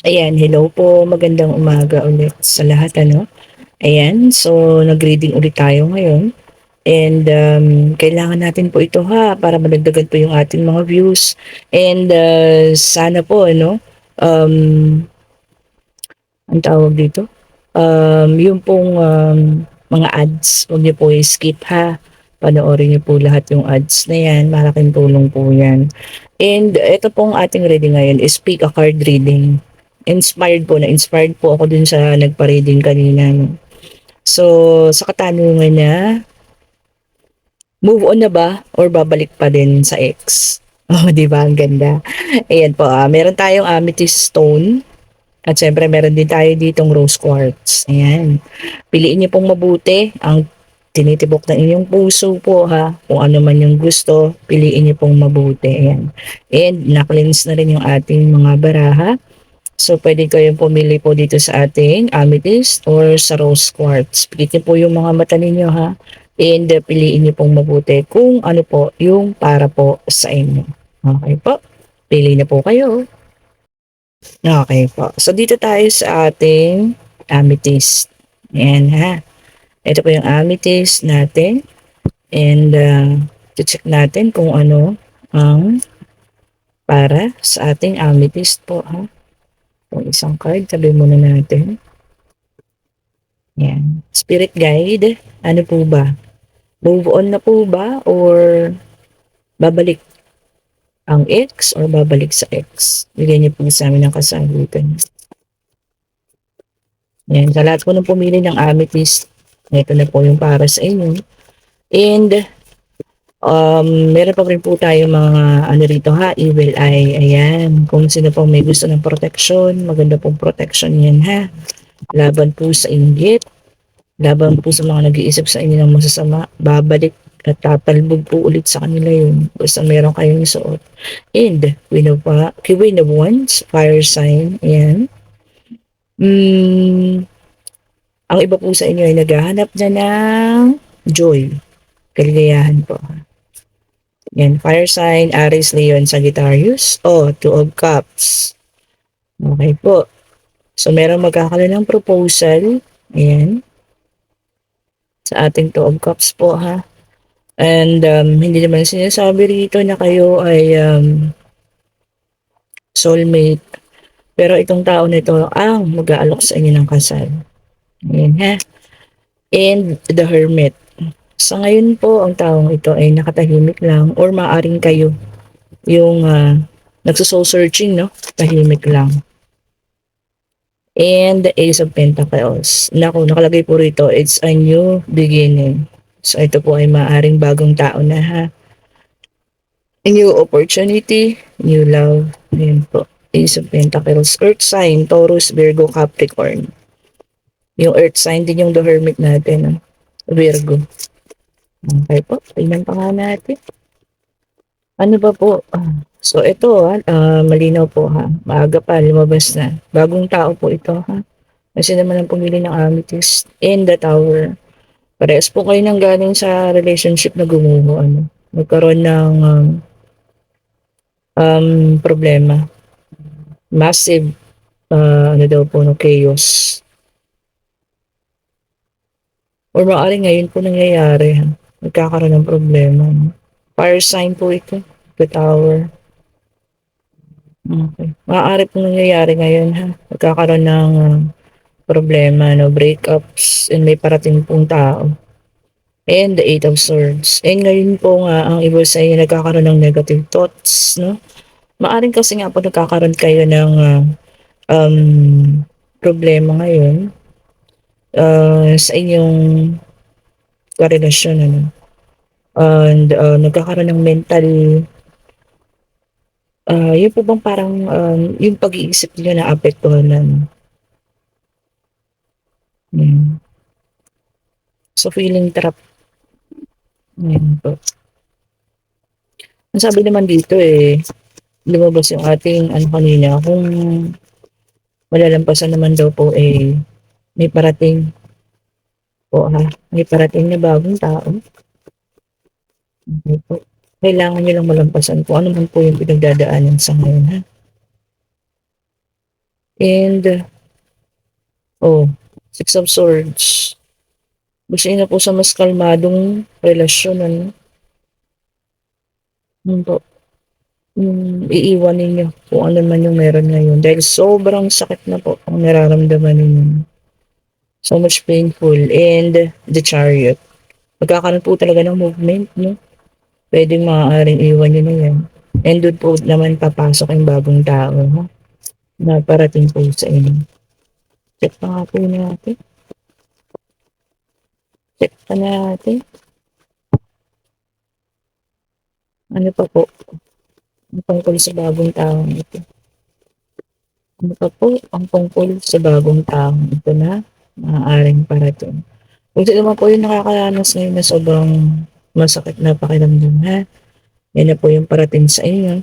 Ayan, hello po, magandang umaga ulit sa lahat ano. Ayan, so nag-reading ulit tayo ngayon and kailangan natin po ito ha para madagdagan po yung ating mga views and sana po ano, um, ang tawag dito, yung pong mga ads, huwag niyo po i-skip ha. Panoorin niyo po lahat yung ads na yan, malaking tulong po yan. And ito pong ating reading ngayon is Pick a Card Reading. Na-inspired po ako dun sa nagpa-reading kanina. No? So, sa katanungan niya, move on na ba or babalik pa din sa ex? Oh, di ba? Ang ganda. Ayan po, meron tayong amethyst stone. At syempre, meron din tayo ditong rose quartz. Ayan. Piliin niyo pong mabuti ang tinitibok ng inyong puso po ha. Kung ano man yung gusto, piliin niyo pong mabuti. Ayan. And na-cleanse na rin yung ating mga baraha. So, pwede kayong pumili po dito sa ating amethyst or sa rose quartz. Pilitin po yung mga mata ninyo ha. And piliin niyo pong mabuti kung ano po yung para po sa inyo. Okay po. Pili na po kayo. Okay po. So, dito tayo sa ating amethyst. Ayan ha. Ito po yung amethyst natin. And check natin kung ano ang para sa ating amethyst po ha. Kung isang card, sabi muna natin. Ayan. Spirit guide, ano po ba? Move on na po ba or babalik ang ex or babalik sa ex? Bigyan niyo po sa amin ng kasagutan. Ayan. Sa lahat po ng pumili ng amethyst, ito na po yung para sa inyo. And meron pa rin po tayo mga ano rito ha, evil eye. Ayan. Kung sino po may gusto ng protection, maganda pong protection yan ha. Laban po sa inggit. Laban po sa mga nag-iisip sa inyo ng masasama, babalik at tatalbog po ulit sa kanila yun. Basta meron kayong suot. And, Queen of Wands, fire sign, ayan. Ang iba po sa inyo ay naghahanap na ng joy, kaligayahan po. Yan, fire sign, Aries, Leon, Sagittarius. Oh, Two of Cups. Okay po. So, meron magkakaroon ng proposal. Ayan. Sa ating Two of Cups po ha. And hindi naman sinasabi rito na kayo ay soulmate. Pero itong tao na ito ang mag-aalok sa inyo ng kasal. Ayan ha. And the Hermit. Sa ngayon po, ang taong ito ay nakatahimik lang or maaring kayo yung nagsosoul searching, no? Tahimik lang. And the Ace of Pentacles. Naku, nakalagay po rito, it's a new beginning. So ito po ay maaring bagong tao na ha. New opportunity, new love. Ayan po. Ace of Pentacles. Earth sign, Taurus, Virgo, Capricorn. Yung earth sign din yung the hermit natin. No? Virgo. Okay po. Tingnan pa nga natin. Ano ba po? So ito malinaw po ha. Maaga pa, lumabas na. Bagong tao po ito ha. Kasi naman ang pumili ng amethyst in the tower. Parehas po kayo nang galing sa relationship na gumuho. Ano? Magkaroon ng problema. Massive ano daw po no, chaos. Or maaaring ngayon po nangyayari ha. Nagkakaroon ng problema. No? Fire sign po ito. The tower. Okay. Maaari po nangyayari ngayon ha. Nagkakaroon ng problema, no? Breakups and may parating pong tao. And the Eight of Swords. And ngayon po nga ang iba sa inyo nagkakaroon ng negative thoughts, no? Maaring kasi nga po nagkakaroon kayo ng problema ngayon sa inyong karelasyon, ano? And nagkakaroon ng mental, yun po bang parang yung pag-iisip niyo na apektuhan ng so feeling trap. Yan po. Ang sabi naman dito lumabas yung ating ano kanina, kung malalampasan naman daw po may parating po ha. May parating na bagong tao. Okay po. Kailangan nyo lang malampasan kung ano man po yung pinagdadaanan sa ngayon ha. And, oh, Six of Swords. Gusto niyo na po sa mas kalmadong relasyon, ano? Yun po, iiwan ninyo kung ano man yung meron ngayon dahil sobrang sakit na po ang nararamdaman ninyo. So much painful. And the Chariot. Magkakaroon po talaga ng movement, no? Pwedeng maaaring iwan nyo na yan. And doon po naman papasok yung bagong tao, ha? Na parating po sa inyo. Check pa nga po natin. Check pa natin. Ano pa po? Ang tungkol sa bagong taong ito. Ano pa po ang tungkol sa bagong taong ito na maaaring parating? Kung sino naman po yung nakakaranas ngayon na sobrang masakit na pakiramdam, ha? Yan na po yung parating sa inyo.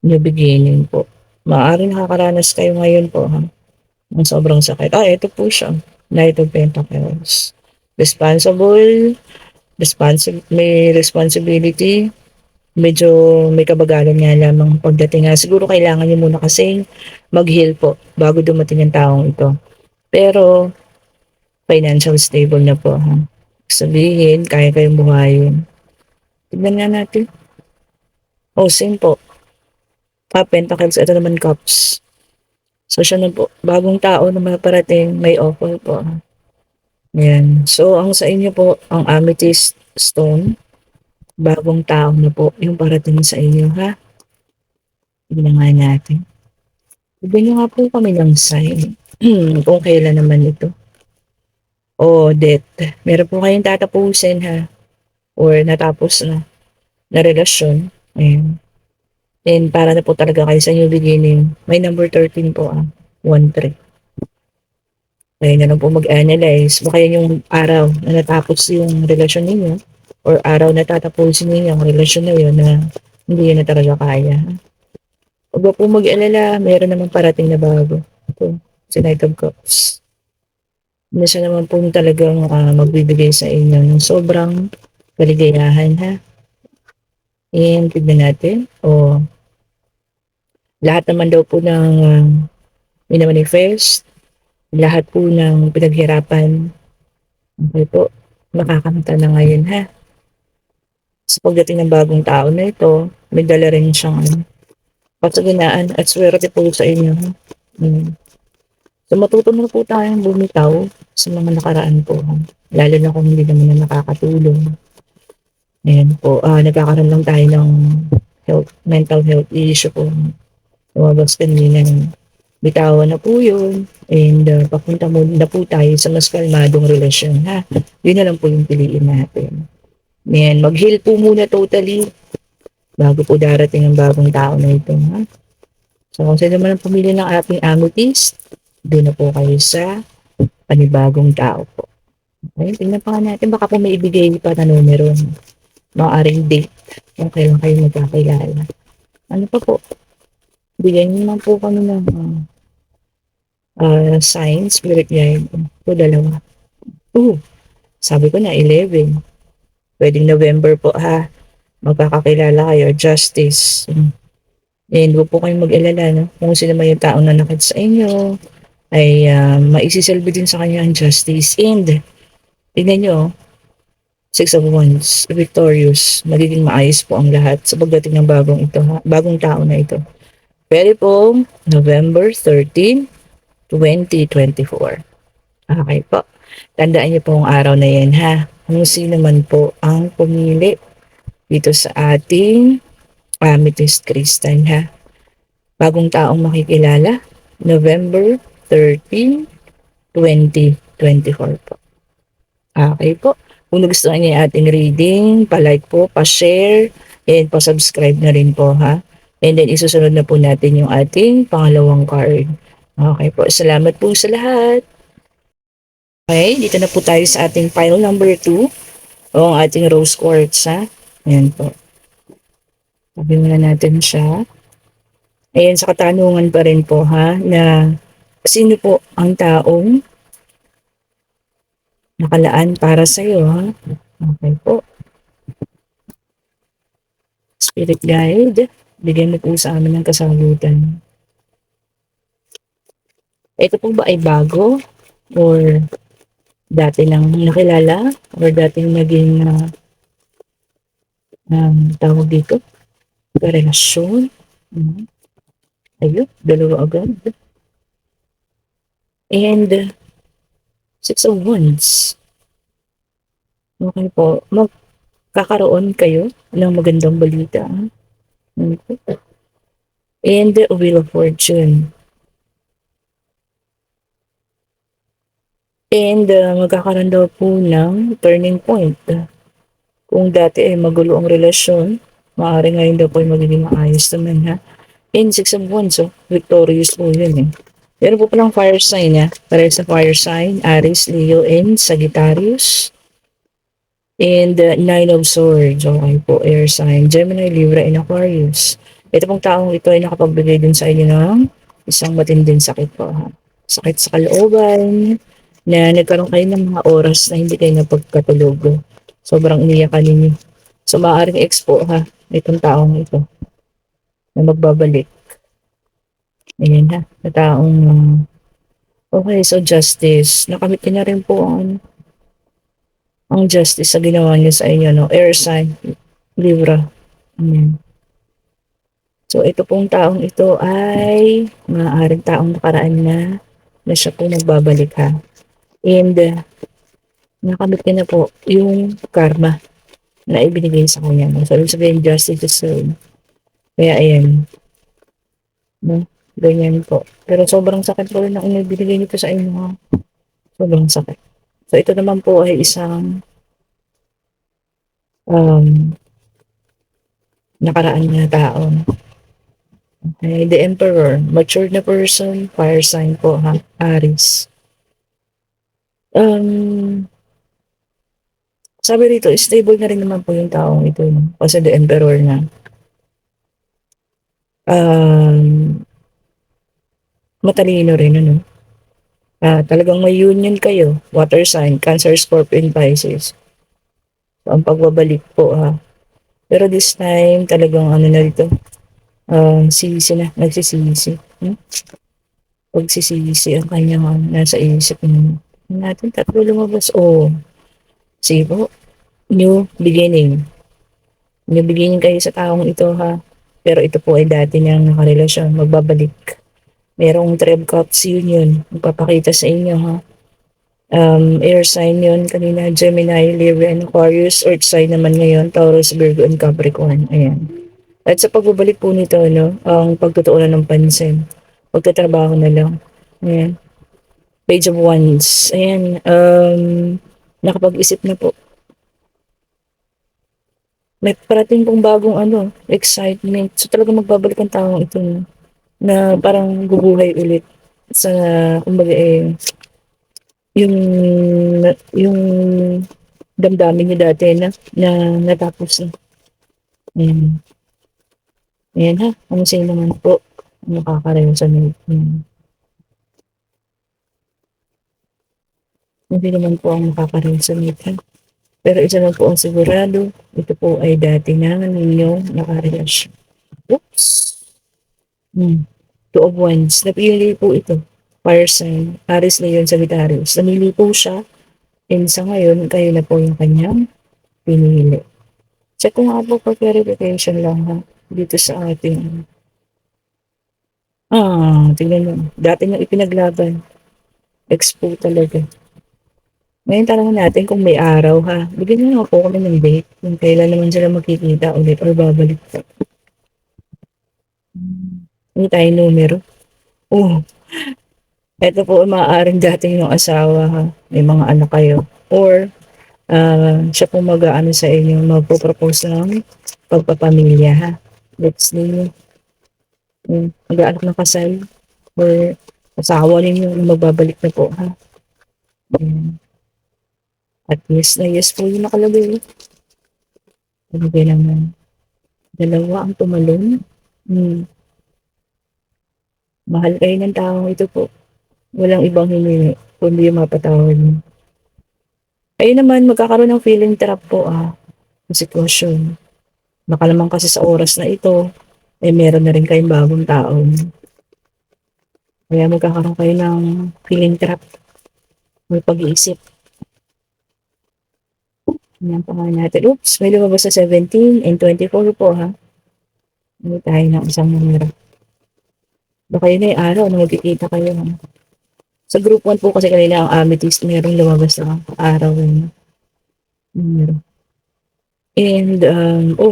New beginning po. Maaaring nakakaranas kayo ngayon po, ha? Ang sobrang sakit. Ito po siya. Knight of Pentacles. Responsible, may responsibility, medyo may kabagalan nga lamang pagdating nga. Siguro kailangan niyo muna kasi mag-heal po bago dumating ang taong ito. Pero financial stable na po, ha. Sabihin, kaya kayong buhayin. Tignan nga natin. Same po. Pentacles, ito naman Cups. So siya na po, bagong tao na maparating, may offer po. Yan. So ang sa inyo po, ang amethyst stone, bagong tao na po yung parating sa inyo, ha. Tignan nga natin. Bigyan niyo nga po kami ng sign. Kung kailan naman ito. Death. Meron po kayong tatapusin, ha. Or natapos na relasyon. Ayan. And para na po talaga kayo sa new beginning. May number 13 po, 1-3. Kaya na lang po mag-analyze. Baka yan yung araw na natapos yung relasyon ninyo. Or araw na tatapusin ninyo ang relasyon na yun na hindi yun na talaga kaya. Huwag ba po mag-alala, meron naman parating na bago. Ito, si Knight of Cups. Na siya naman po talagang magbibigay sa inyo ng sobrang kaligayahan, ha. And tignan natin. Lahat naman daw po ng minamanifest, lahat po ng pinaghirapan, okay po, makakamta na ngayon, ha. Sa pagdating ng bagong tao na ito, may dala rin siyang kasaganaan at swerte po sa inyo, ha. So matuto na po tayong bumitaw sa mga nakaraan po, ha. Lalo na kung hindi naman na nakakatulong. Ayan po, nagkakaroon lang tayo ng mental health issue po. Lumabas kanina, bitawan na po yun. And papunta muna po tayo sa mas kalmadong relasyon, ha. Yun na lang po yung piliin natin. Ayan, mag-heal po muna totally bago po darating ang bagong tao na ito, ha. So kung sino man ang pumili ng ating amethyst, doon na po kayo sa panibagong tao po. Okay, tingnan pa nga natin, baka po may ibigay pa na numero, maaring date kung kailan kayo magkakilala. Ano pa po? Bigyan niyo naman po kami ng signs, spirit guide. Dalawa. Sabi ko na 11. Pwedeng November po, ha. Magkakakilala kayo, justice. And huwag po kayong mag-alala, no? Kung sino man yung taong nanakit sa inyo, ay maisisilbi din sa kanya ang justice. And tignan nyo, Six of Wands, victorious, magiging maayos po ang lahat sa pagdating ng bagong tao na ito. Pwede po, November 13, 2024. Okay po. Tandaan niyo po ang araw na yan, ha. Kung sino man po ang pumili dito sa ating amethyst crystal, ha. Bagong taong makikilala, November 13, 2024 po. Okay po. Kung nagustuhan niyo yung ating reading, pa-like po, pa-share, and pa-subscribe na rin po, ha. And then isusunod na po natin yung ating pangalawang card. Okay po. Salamat po sa lahat. Okay, dito na po tayo sa ating pile number 2. Ang ating rose quartz, ha. Ayan po. Sabi muna natin siya. Ayan, sa katanungan pa rin po, ha, na sino po ang taong nakalaan para sa iyo, ha. Okay po. Spirit guide, bigyan mo po sa amin ng kasagutan. Ito po ba ay bago or dati nang nakilala or dating naging, tawag dito, karelasyon? Hmm, ayun, dalawa agad. And Six of Wands. Okey po, magkakaroon kayo ng magandang balita, hmm, and the Wheel of Fortune. And magkakaroon daw po ng turning point. Kung dati ay magulo ang relasyon, maaaring ngayon daw po ay magiging maayos naman, ha. And Six of Wands, so victorious po yun, eh. Meron po palang fire sign, parehas sa fire sign, Aries, Leo, and Sagittarius. And Nine of Swords, okey po, air sign, Gemini, Libra, and Aquarius. Ito pong taong ito ay nakapagbigay din sa inyo ng isang matinding sakit po, ha. Sakit sa kalooban, na nagkaroon kayo ng mga oras na hindi kayo napagkatulog. Sobrang iniyakan ninyo. So, maaaring ex po, ha, itong taong ito na magbabalik. Ayan, ha, na taong, okey, so justice. Nakamit niyo na rin po ang justice sa ginawa niya sa inyo, 'no, air sign, Libra, ayan. So ito pong taong ito ay maaaring taong nakaraan na siya po magbabalik, ha. And nakamit niya na po yung karma na ibinigay sa kanya, 'no. So ibig sabihin justice is served. Kaya ayan, 'no, ganyan po. Pero sobrang sakit po rin ng ibinigay nito sa inyo, ha, sobrang sakit. So ito naman po ay isang, um, nakaraan na tao. Okay, the Emperor, matured na person, fire sign po, ha, Aries. Um, Sabi rito stable na rin naman po yung taong ito, 'no, kasi the Emperor nga. Um, Matalino rin ano, talagang may union kayo, water sign, Cancer, Scorpio, and Pisces. So, ang pagbabalik po, ha. Pero this time talagang ano na dito, sisi na, nagsisisi, pagsisisi ang kanyang nasa isip niya. Tingnan natin, tatlo lumabas, oh, sige po, new beginning. New beginning kayo sa taong ito, ha. Pero ito po ay dati niyang nakarelasyon, magbabalik. Merong Three of Cups union, magpapakita sa inyo, ha. Air sign yun kanina, Gemini, Libra, and Aquarius. Earth sign naman ngayon, Taurus, Virgo, and Capricorn. Ayan. At sa pagbabalik po nito, no, ang pagtutuunan ng pansin, pagtatrabaho na lang. Ayan. Page of Wands. Ayan. Nakapag-isip na po. May parating pong bagong ano, excitement. So talagang magbabalik ang taong ito, no, na parang bubuhay ulit sa, kumbaga yung yung damdamin niyo dati na natapos na. Ayan. Ayan, ha, kung sino naman po ang nakakaranas nito. Kung sino man po ang nakakaranas nito. Pero isa lang po ang sigurado, ito po ay dati na ninyong nakarelasyon. Oops. Two of Wands. Napili po ito. Fire sign. Aries na yun, Sagittarius. Namili po siya. And sa ngayon, kayo na po yung kanyang pinili. Check ko nga po for clarification lang, ha. Dito sa ating, tingnan mo. Dati niyang ipinaglaban. Ex po talaga. Ngayon tanongin natin kung may araw, ha. Bigyan niyo nga po kami ng date kung kailan naman sila magkikita ulit or babalik po. Hindi tayo numero. Oh, eto po maaaring dating yung asawa, ha. May mga anak kayo. Or siya po mag-aano sa inyo, magpo-propose ng pagpapamilya, ha. Let's say, mag-aanak ng kasal or asawa ninyo na magbabalik na po, ha. Ayan. At yes na yes po yung nakalagay. Nakalagay naman. Dalawa ang tumalon. Mahal kayo ng taong ito po. Walang ibang hiningi kundi yung mapatawad mo. Ayun naman, magkakaroon ng feeling trap po, ng sitwasyon. Baka naman kasi sa oras na ito, meron na rin kayong bagong taong Kaya magkakaroon kayo ng feeling trap, may pag-iisip. Yan pa nga natin. Oops, may lumabas sa 17 and 24 po ha. Hindi tayo ng isang numero. Baka yun ay araw na magkikita kayo. Ha? Sa group 1 po kasi kanina ang amethyst, mayroong lumabas na araw yun. Numero. And,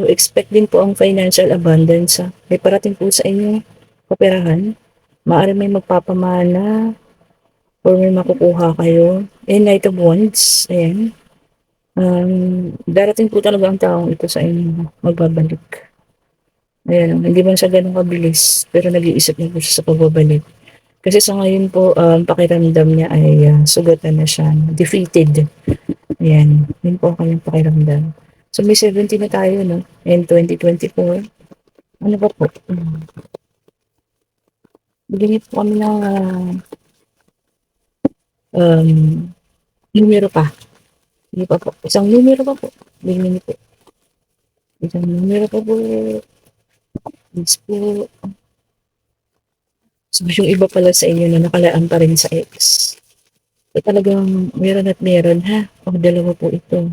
expect din po ang financial abundance. Ha? May parating po sa inyo kaperahan. Maaari may magpapamana or may makukuha kayo. And Knight of Wands, ayan. Darating po talaga ang taong ito sa inyo. Magbabalik. Ayan, hindi man siya ganun kabilis, pero nag-iisip na po siya sa pagbabalik. Kasi sa ngayon po, pakiramdam niya ay sugatan na siya, defeated. Ayan, yun po ang kanyang pakiramdam. So may 70 na tayo, no? And 2024. Ano ba po? Bigyan niyo po kami ng numero pa. Hindi pa po. Isang numero pa po. Bigyan niyo po. Isang numero pa po. Please po. So yung iba pala sa inyo na nakalaan pa rin sa X. So talagang meron at meron ha. O dalawa po ito.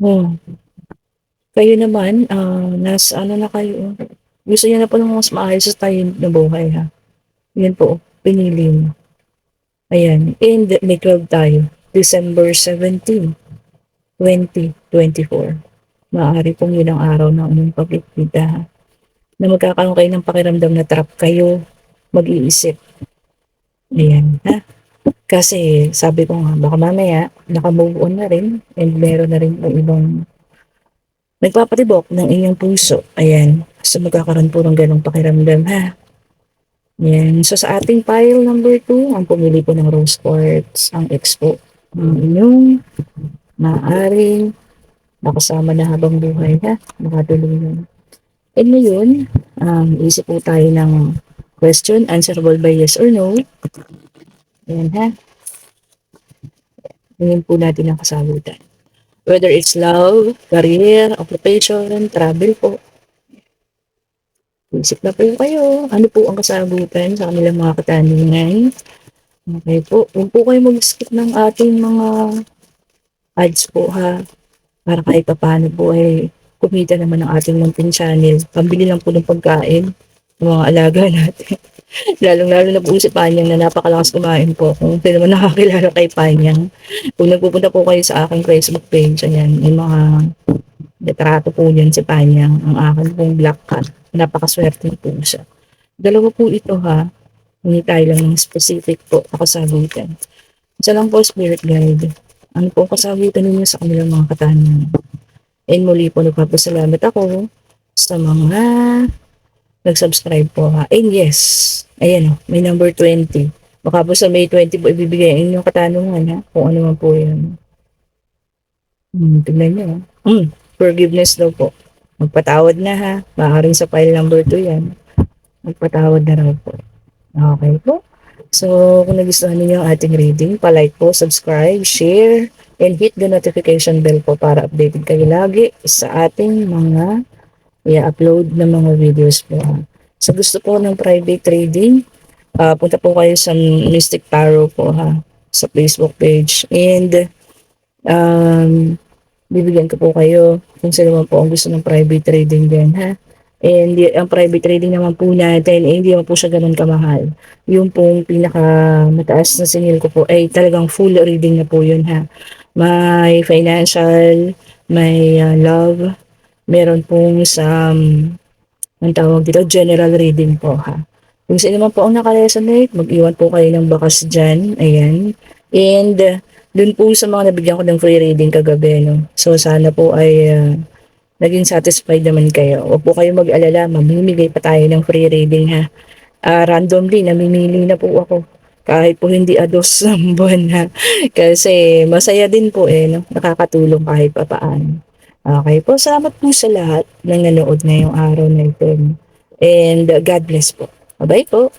Oh. Kayo naman, nasa ano na kayo. Gusto niyo na po ng mas maayos tayo na buhay ha. Yan po, pinili mo. Ayan. And may 12 tayo. December 17, 2024. Maaari pong yun ang araw ng inyong pagkikita ha. Na magkakaroon kayo ng pakiramdam na trap kayo. Mag-iisip. Ayan ha. Kasi sabi ko nga, baka mamaya naka-move on na rin and meron na rin yung ibang nagpapatibok ng inyong puso. Ayan. So magkakaroon po ng ganong pakiramdam ha. Ayan. So sa ating pile number 2, ang pumili po ng rose quartz, ang ex po. Ang inyong maaaring nakasama na habang buhay ha. Makatulungan. And ngayon, isip po tayo ng question, answerable by yes or no. Ayan ha. Ngayon po natin ang kasagutan. Whether it's love, career, occupation, travel po. Isip na po kayo. Ano po ang kasagutan sa kanilang mga katanungan? Okay po. Huwag po kayo mag-skip ng ating mga ads po ha. Para kahit paano po ay kumita naman ng ating munting channel. Pambili lang po ng pagkain ng mga alaga natin. Lalong-lalo na po si Panyang na napakalakas kumain po. Kung hindi naman nakakilala kay Panyang. Kung nagpupunta po kayo sa aking Facebook page, ayan, may mga litrato po yan si Panyang, ang akin pong black cat. Napakaswerte po siya. Dalawa po ito ha. Hindi tayo lang ng specific po na kasagutan. Isa lang po spirit guide. Ano po kasagutan ninyo sa kanilang mga katanungan. And muli po nagpapasalamat ako sa mga nag-subscribe po ha. And yes, ayan o, may number 20. Baka po sa May 20 po ibibigay ang inyong katanungan ha. Kung ano man po yan. Tignan nyo. Forgiveness daw po. Magpatawad na ha. Maaaring sa file number 2 yan. Magpatawad na raw po. Okay po. So, kung nagustuhan niyo ang ating reading, pa-like po, subscribe, share, and hit the notification bell po para updated kayo lagi sa ating mga i-upload na mga videos po. So, gusto po ng private trading, punta po kayo sa Mystic Tarot po ha, sa Facebook page. And, bibigyan ko po kayo kung sino man po ang gusto ng private trading din ha. And ang private trading naman po natin, hindi naman po siya ganun kamahal. Yung pong pinaka mataas na singil ko po ay talagang full reading na po yun ha. May financial, may love, meron pong sa, ang tawag dito, general reading po ha. Kung sino man po ang nakaresonate, mag-iwan po kayo ng bakas dyan. Ayan. And dun po sa mga nabigyan ko ng free reading kagabi, no? So sana po ay naging satisfied naman kayo. Huwag po kayo mag-alala, mamimigay pa tayo ng free reading ha. Randomly, namimili na po ako. Kahit po hindi ados ng buwan ha. Kasi masaya din po no? Nakakatulong kahit pa paano. Okay po, salamat po sa lahat ng nanood ngayong araw na ito. And God bless po. Bye-bye po.